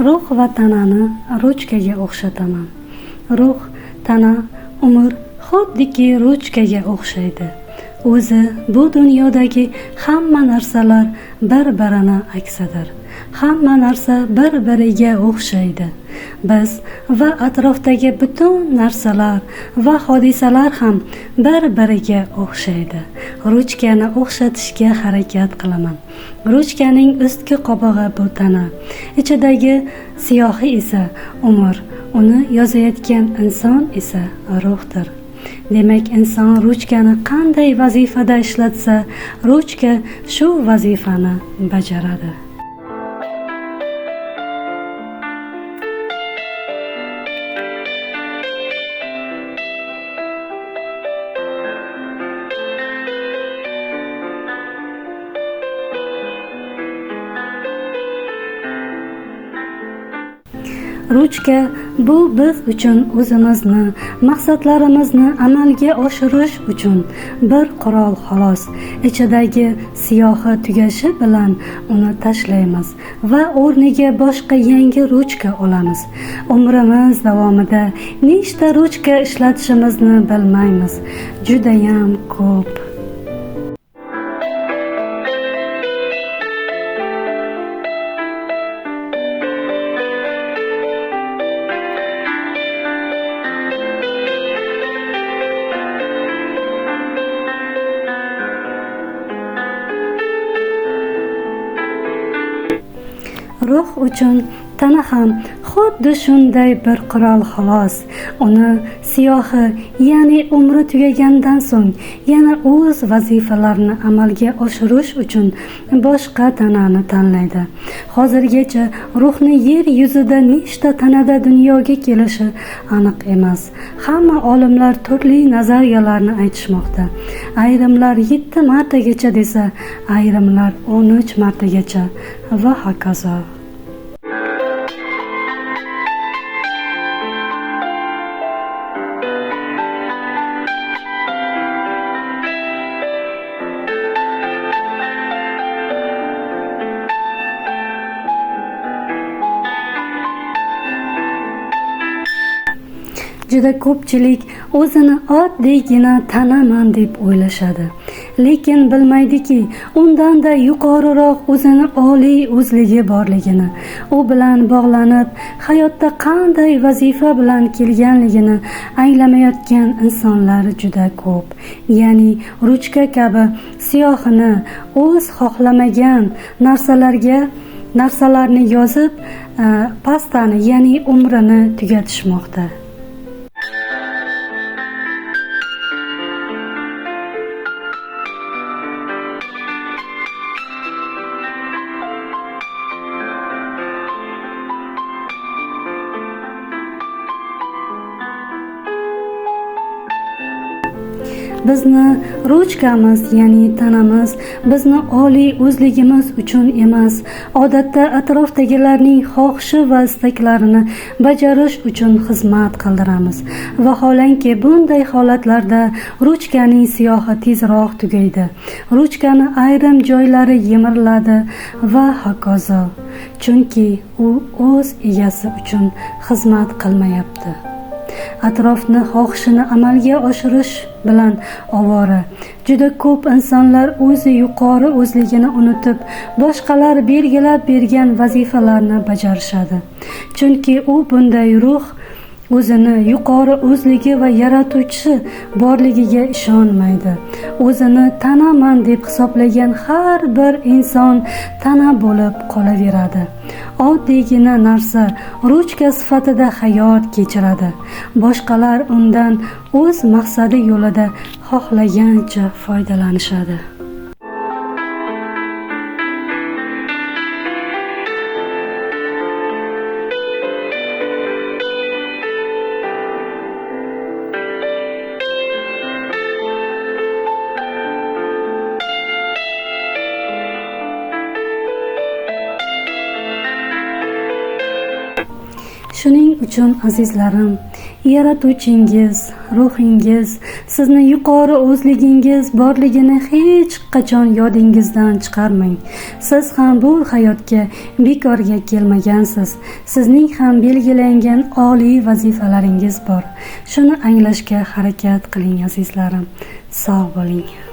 ruh va tanani ruchkaga o'xshataman. Ruh, tana, umr xuddiki ruchkaga o'xshaydi. O'zi bu dunyodagi hamma narsalar bir-birini aksidir. Hamma narsa bir-biriga o'xshaydi. Biz va atrofdagi butun narsalar va hodisalar ham bir-biriga o'xshaydi. Ruchkani o'xshatishga harakat qilaman. Ruchkaning ustki qobig'i bu tana, ichidagi siyohi esa umr, uni yozayotgan inson esa ruhdir. Demak, inson ruchkani qanday vazifada ishlatsa, ruchka shu vazifani bajaradi. Ruchka bu biz uchun o'zimizni, maqsadlarimizni amalga oshirish uchun bir qurol xolos. Ichidagi siyohi tugashi bilan uni tashlaymiz va o'rniga boshqa yangi ruchka olamiz. Umrimiz davomida nechta ruchka ishlatishimizni bilmaymiz. Judayam ko'p. Ruh uchun tana ham xuddi shunday bir qurol xolos. Uni siyohi, ya'ni umri tugagandan so'ng yana o'z vazifalarini amalga oshirish uchun boshqa tanani tanlaydi. Hozirgacha ruhni yer yuzida nechta tanada dunyoga kelishi aniq emas. Hamma olimlar turli nazariyalarni aytishmoqda. Ayrimlar 7 martagacha desa, ayrimlar 13 martagacha va hokazo. Juda ko'pchilik o'zini oddiygina tanaman deb o'ylashadi. Lekin bilmaydiki, undanda yuqoriroq o'zini oliy o'zligi borligini, u bilan bog'lanib, hayotda qanday vazifa bilan kelganligini anglamayotgan insonlar juda ko'p. Ya'ni ruchka kabi siyohini o'z xohlamagan narsalarni yozib, pastani, ya'ni umrini tugatishmoqda. Bizni ruchkamiz, ya'ni tanamiz, bizni oliy o'zligimiz uchun emas, odatda atrofdagilarning xohishi va istaklarini bajarish uchun xizmat qildiramiz. Vaholanki bunday holatlarda ruchkaning siyohi tezroq tugaydi. Ruchkani ayrim joylari yemiriladi va hokazo. Chunki u o'z egasi uchun xizmat qilmayapti. Atrofni xohishini amalga oshirish bilan ovora. Juda ko'p insonlar o'zi yuqori o'zligini unutib, boshqalar belgilab bergan vazifalarni bajarishadi. Chunki u bunday ruh o'zini yuqori o'zligi va yaratuvchi borligiga ishonmaydi. O'zini tanaman deb hisoblagan har bir inson tana bo'lib qolaveradi. Oddiygina narsa ruchka sifatida hayot kechiradi. Boshqalar undan o'z maqsadi yo'lida xohlagancha foydalanishadi. Shuning uchun azizlarim, yaratuvchingiz, ruhingiz sizni yuqori o'zligingiz borligini hech qachon yodingizdan chiqarmang. Siz ham bu hayotga bekorga kelmagansiz. Sizning ham belgilangan oliy vazifalaringiz bor. Shuni anglashga harakat qiling azizlarim. Sog' bo'ling.